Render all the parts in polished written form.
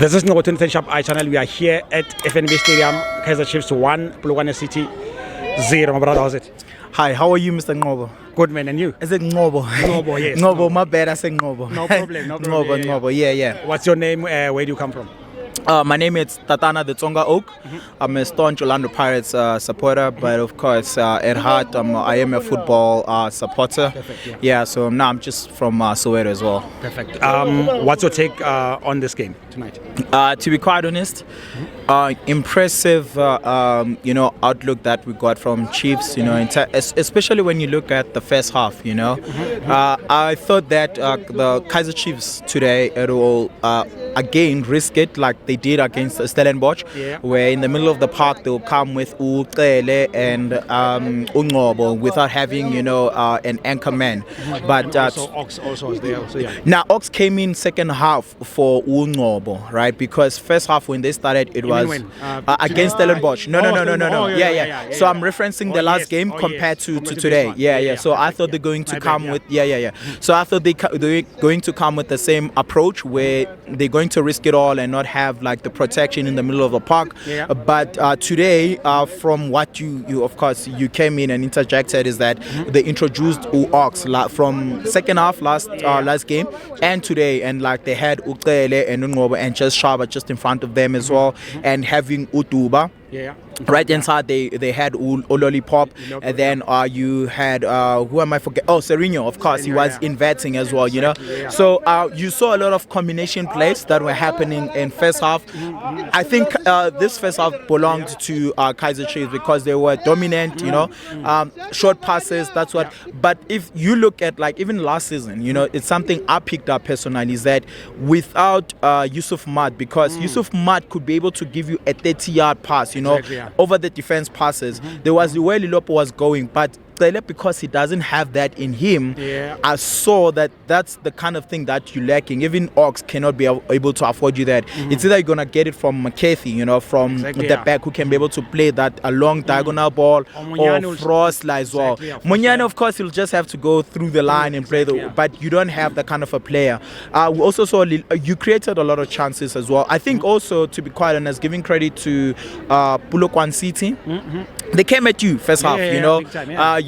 This is Ngo 23 Sharp I channel. We are here at FNB Stadium. Kaizer Chiefs 1, Polokwane City 0. My brother, how's it? Hi, how are you, Mr. Ngobo? Good man, and you? Is it Ngobo? Ngobo, yes. Ngobo, my bad, I said Ngobo. No problem, no problem. Ngobo, yeah. What's your name? Where do you come from? My name is Tatana the Tsonga Oak. I'm a staunch Orlando Pirates supporter, but of course, at heart, I am a football supporter. Perfect, yeah, so now I'm just from Soweto as well. Perfect. What's your take on this game tonight? To be quite honest, impressive, outlook that we got from Chiefs. Especially when you look at the first half. I thought that the Kaizer Chiefs today will again risk it like they did against Stellenbosch, where in the middle of the park they'll come with Uqele and Ungobo without having an anchor man. But Ox also was there. Also, yeah. Now Ox came in second half for Ungobo, right? Because first half when they started it was against Stellenbosch. No. Yeah. So I'm referencing the last game compared to today. Yeah. So I thought they're going to come with So I thought they're going to come with the same approach where they're going to risk it all and not have like the protection in the middle of the park. But today, from what you of course you came in and interjected, is that they introduced Ox from second half last game and today, and like they had Uqele and Ungobo and just Shaba just in front of them as well, and having Utuba. Right inside they had Ololipop, and then you had who am I forget? Oh, Serino, of course, he was inverting as well, So you saw a lot of combination plays that were happening in first half. I think this first half belonged to Kaizer Chiefs because they were dominant, short passes. That's what. But if you look at like even last season, it's something I picked up personally, is that without Yusuf Mad, because Yusuf Mad could be able to give you a 30-yard pass, over the defense passes. There was the way Lilopo was going, but because he doesn't have that in him, I saw that that's the kind of thing that you're lacking. Even Ox cannot be able to afford you that. It's either you're going to get it from McCarthy, from the back, who can be able to play that a long diagonal ball, or Frost as well. Monyane, of course, he'll just have to go through the line and play, but you don't have that kind of a player. We also saw you created a lot of chances as well. I think also, to be quite honest, giving credit to Polokwane City, they came at you first half,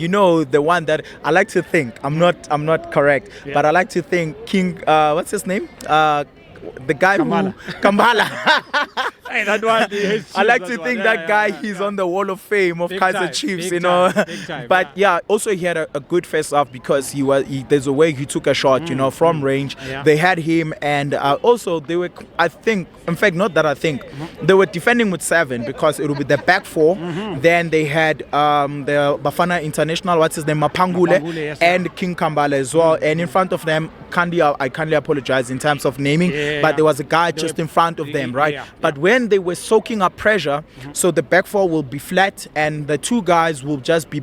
the one that I like to think, I'm not correct, but I like to think King, what's his name? The guy Kambala. Hey, that one, I like to think that guy, he's on the Wall of Fame of Kaizer Chiefs, Big time, but also he had a good first half because there's a way he took a shot, from range. They had him, and also they were, I think, in fact, not that I think, they were defending with 7 because it would be the back 4. Then they had the Bafana International, what's his name, Mapangule, and King Kambala as well. And in front of them, I kindly apologize in terms of naming, but there was a guy just in front of them, right? But when they were soaking up pressure, so the back 4 will be flat, and the 2 guys will just be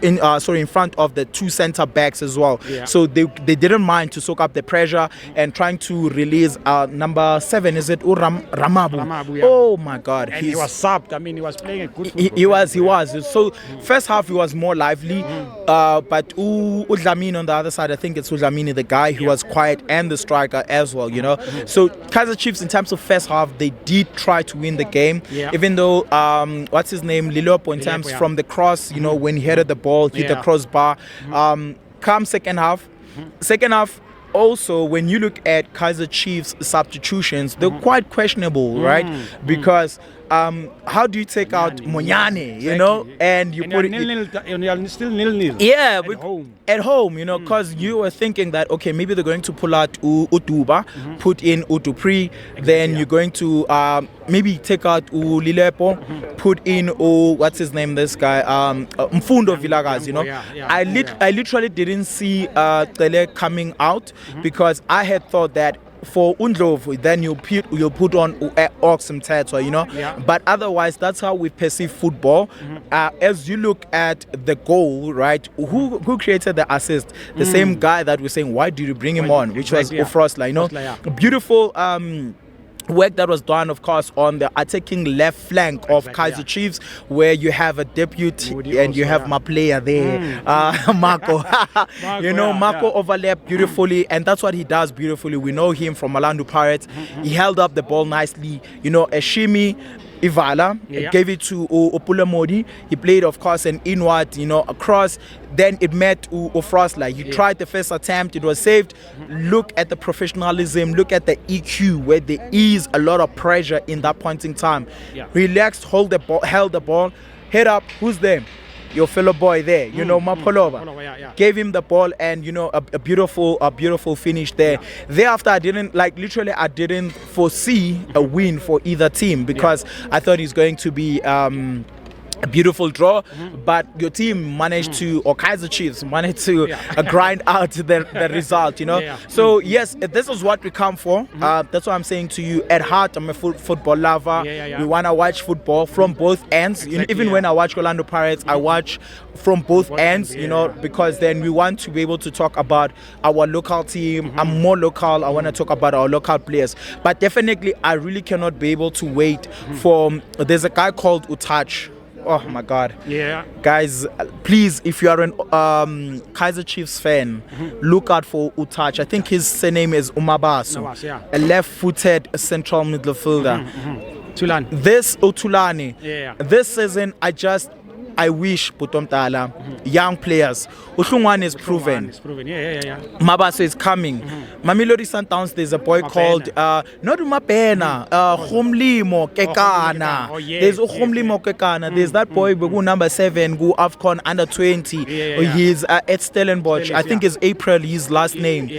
in front of the 2 center backs as well. So they didn't mind to soak up the pressure and trying to release number 7. Is it Ramabu? Oh my God! And he was subbed. I mean, he was playing a good. He was. So first half he was more lively, but Udlamini on the other side, I think it's Udlamini, the guy who was quiet, and the striker as well. So Kaizer Chiefs, in terms of first half, they did try to win the game, even though what's his name, Lilopo, in terms from the cross, when he headed the ball, hit the crossbar. Come second half. Also, when you look at Kaizer Chiefs substitutions, they're quite questionable, right? Because how do you take out Monyane, and you put it still nil-nil. Yeah, at home, because you were thinking that, okay, maybe they're going to pull out Utuba, put in Utupri, then you're going to maybe take out Lilepo, put in what's his name, this guy, Mfundo Vilagaz, I literally didn't see Tele coming out because I had thought that for Undlovu, then you put on Ox Mthetwa, but otherwise that's how we perceive football. As you look at the goal, right, who created the assist? The same guy that we're saying, why did you bring him on, which was Ufrosla, Beautiful work that was done, of course, on the attacking left flank of Kaizer Chiefs, where you have a debut and you have my player there, Marco. Marco overlapped beautifully, and that's what he does beautifully. We know him from Orlando Pirates. He held up the ball nicely, a shimmy. Ivala gave it to Opulamodi. He played, of course, an inward, across. Then it met Frostler. He tried the first attempt. It was saved. Look at the professionalism. Look at the EQ, where there is a lot of pressure in that point in time. Relaxed, held the ball, head up. Who's there? Your fellow boy there, Mapolova. Gave him the ball, and a beautiful finish there. Thereafter, I didn't foresee a win for either team, because I thought it's going to be a beautiful draw, but your team managed to, or Kaizer Chiefs managed to grind out the result, So yes, this is what we come for. That's what I'm saying to you. At heart, I'm a football lover. We want to watch football from both ends. Even when I watch Orlando Pirates, I watch from both ends, because then we want to be able to talk about our local team. I'm more local. I want to talk about our local players. But definitely, I really cannot be able to wait for, there's a guy called Utach. Oh my God. Guys, please, if you are an Kaizer Chiefs fan, look out for Utach. I think his surname is Umabasu. A left-footed central midfielder. Tulane. This season, I wish Putomtala, young players. Uhlungwane is proven. Mabaso is coming. Mamelodi Sundowns, there's a boy called not Umapena, Humlimo Kekana. There's Humlimo Kekana. There's that boy who number 7, who AFCON under 20. He's at Stellenbosch. I think it's April, his last name.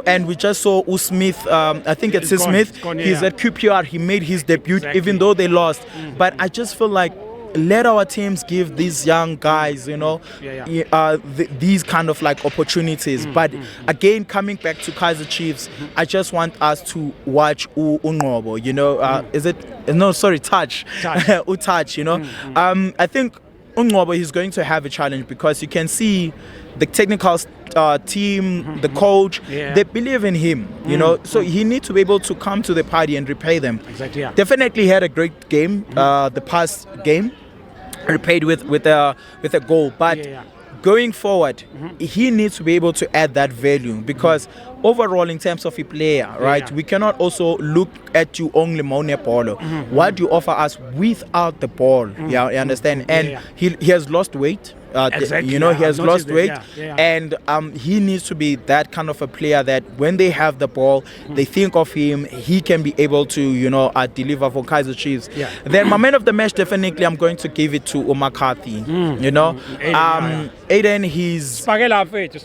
And we just saw Smith. I think it's Smith. He's at QPR. He made his debut, even though they lost. But I just feel like, let our teams give these young guys, these kind of like opportunities. But again, coming back to Kaizer Chiefs, I just want us to watch Ungobo, is it? No, sorry, Touch. Utach, I think Ungobo is going to have a challenge, because you can see the technical team, the coach, they believe in him, so he needs to be able to come to the party and repay them. Definitely had a great game, the past game, repaid with a goal, but going forward, he needs to be able to add that value, because overall, in terms of a player, right, we cannot also look at you only Mone Polo. What you offer us without the ball, you understand? And he has lost weight. He has lost weight, and he needs to be that kind of a player that when they have the ball, they think of him. He can be able to, deliver for Kaizer Chiefs. Then my man of the match, definitely, I'm going to give it to McCarthy. Aiden, he's Spagella.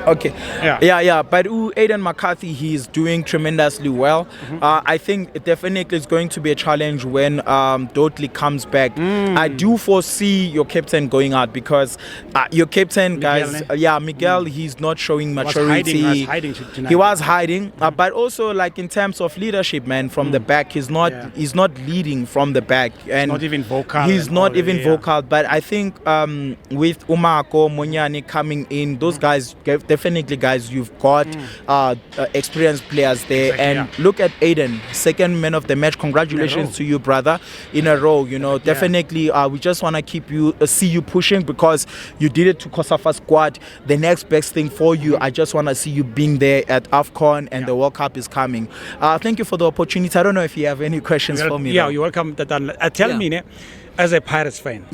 Okay. But Aiden McCarthy, he's doing tremendously well. I think it definitely is going to be a challenge when Dudley comes back. I do foresee your captain going out, because your captain, guys, Miguel, he's not showing maturity. He was hiding, but also like in terms of leadership, man, from the back, he's not leading from the back, and he's not even vocal. But I think with Umako, Monyane coming in, those guys, definitely, guys, you've got experienced players there. And look at Aiden, second man of the match. Congratulations to you, brother, in a row. Definitely, we just want to see you pushing, because you did it to Kosafa squad. The next best thing for you, I just want to see you being there at AFCON, and the World Cup is coming. Thank you for the opportunity. I don't know if you have any questions for me. You're welcome. Tell me, as a Pirates fan,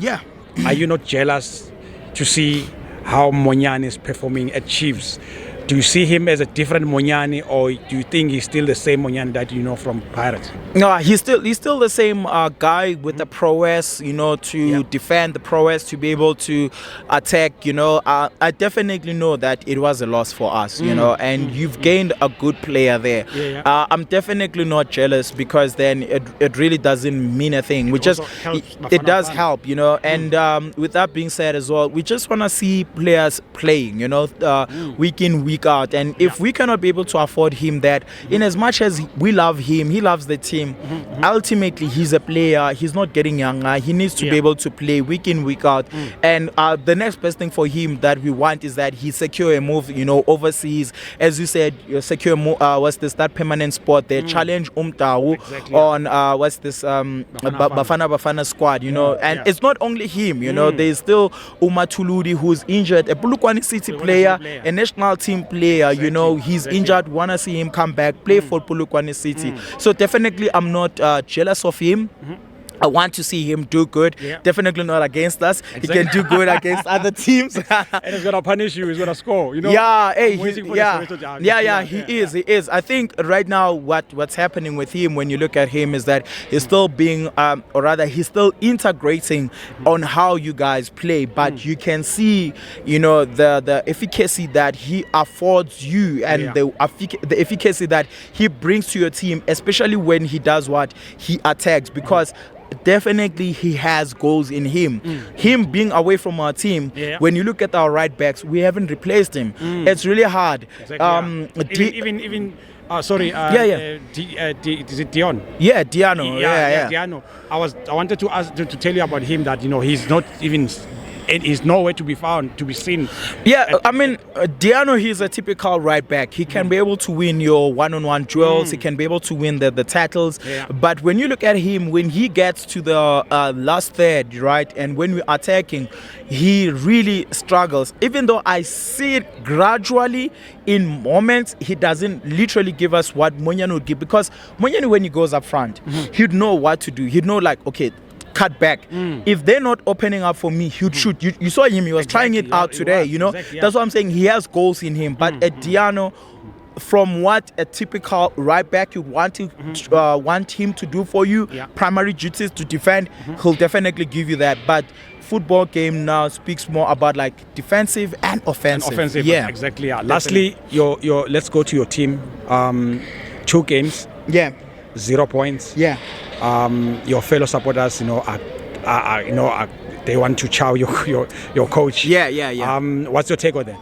are you not jealous to see how Monyane is performing at Chiefs? Do you see him as a different Monyane, or do you think he's still the same Monyane that you know from Pirates? No, he's still the same guy with the prowess, to defend, the prowess to be able to attack. I definitely know that it was a loss for us, and you've gained a good player there. I'm definitely not jealous, because then it really doesn't mean a thing. It does help, And with that being said as well, we just want to see players playing, week in, week week out. And if we cannot be able to afford him that, in as much as we love him, he loves the team, ultimately he's a player, he's not getting younger, he needs to be able to play week in, week out. And the next best thing for him that we want is that he secure a move, overseas. As you said, secure that permanent spot there, challenge Umtau on Bafana squad, and it's not only him, there's still Umatuludi who's injured, a Polokwane City player, a national team player, he's injured, wanna see him come back, play for Polokwane City. So definitely I'm not jealous of him. I want to see him do good. Definitely not against us. Exactly. He can do good against other teams. And he's gonna punish you. He's gonna score. He is. I think right now what's happening with him, when you look at him, is that he's still being, or rather, he's still integrating on how you guys play. But you can see, the efficacy that he affords you, and the efficacy that he brings to your team, especially when he does what he attacks, because definitely he has goals in him. Him being away from our team, when you look at our right backs, we haven't replaced him. It's really hard. Exactly, is it Dion? Yeah, Diano. Diano. I wanted to ask to tell you about him, that he's not even, and he's nowhere to be found, to be seen. Diano, he's a typical right back. He can be able to win your one-on-one duels. He can be able to win the tackles. But when you look at him, when he gets to the last third, right, and when we're attacking, he really struggles. Even though I see it gradually, in moments, he doesn't literally give us what Monyane would give. Because Monyane, when he goes up front, he'd know what to do. He'd know, okay, cut back. If they're not opening up for me, he'd shoot. You saw him, he was trying it out today, That's what I'm saying. He has goals in him. But at Diano, from what a typical right back you want him to do for you, primary duties to defend, he'll definitely give you that. But football game now speaks more about defensive and offensive. Yeah, exactly. Lastly, your let's go to your team. 2 games. 0 points. Your fellow supporters, they want to chow your coach. What's your take on that?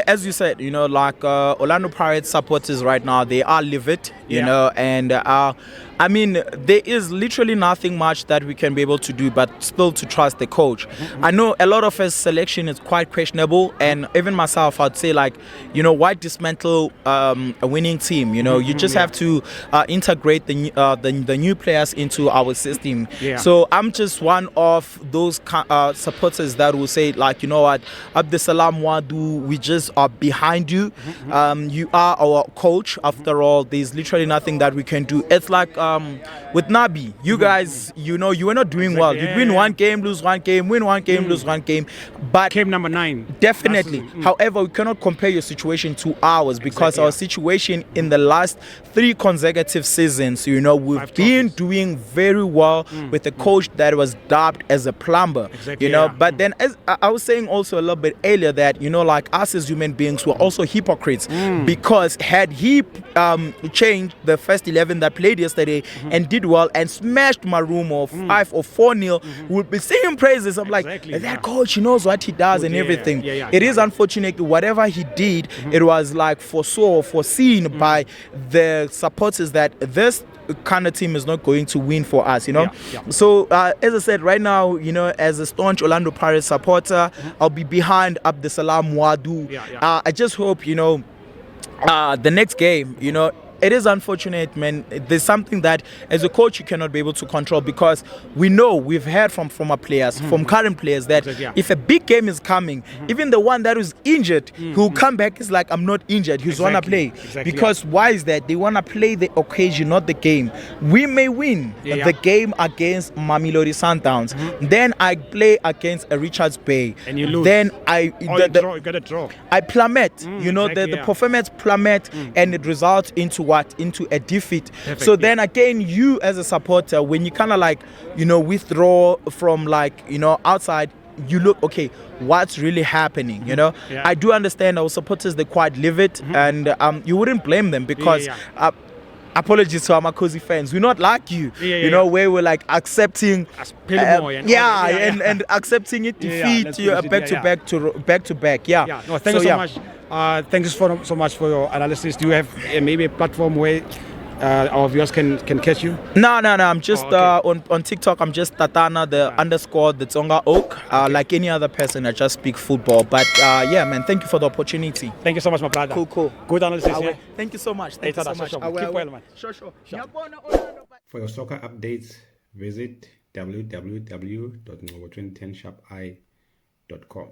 As you said, Orlando Pirates supporters right now, they are livid, and there is literally nothing much that we can be able to do but still to trust the coach. I know a lot of his selection is quite questionable, and even myself, I'd say why dismantle a winning team? You just have to integrate the new players into our system. So I'm just one of those supporters that will say you know what, Abdesalam Wadu, we just are behind you. You are our coach. After all, there's literally nothing that we can do. It's with Nabi, you guys, you were not doing well. You'd win one game, lose one game, win one game, lose one game. But game number 9. Definitely. However, we cannot compare your situation to ours, because our situation in the last 3 consecutive seasons, we've been doing very well with a coach that was dubbed as a plumber. But then, as I was saying also a little bit earlier, that us as human beings were also hypocrites, because had he changed the first 11 that played yesterday and did well and smashed Marumo 5 or 4-0, we'll be singing praises. I'm that coach, he knows what he does and everything. It is unfortunate, whatever he did, it was foreseen by the supporters that this kind of team is not going to win for us, So as I said, right now, as a staunch Orlando Pirates supporter, I'll be behind Abdesalam Wadu. I just hope, the next game, it is unfortunate, man. There's something that as a coach you cannot be able to control, because we've heard from former players, from current players, that if a big game is coming, even the one that is injured, who'll come back is I'm not injured, he's wanna play. Because why is that? They wanna play the occasion, not the game. We may win the game against Mamelodi Sundowns, then I play against a Richards Bay, and you lose. Then you gotta draw. I plummet. The performance plummet, and it results into a defeat. So then again, you as a supporter, when you kind of withdraw from outside, you look, okay, what's really happening? I do understand our supporters, they're quite livid, and you wouldn't blame them, because apologies to our Makosi fans. We're not like you, you know, where we're like accepting, and accepting it defeat back to back. Yeah. No, thank you so much. Thank you so much for your analysis. Do you have maybe a platform where our viewers can catch you? No. I'm just on TikTok. I'm just Tatana the Tsonga Oak. Like any other person, I just speak football. But yeah, man, thank you for the opportunity. Thank you so much, my brother. Cool. Good analysis. Yeah? Thank you so much. Thank you so much. Keep well, man. Sure. For your soccer updates, visit www.ngobo2010sharpi.com.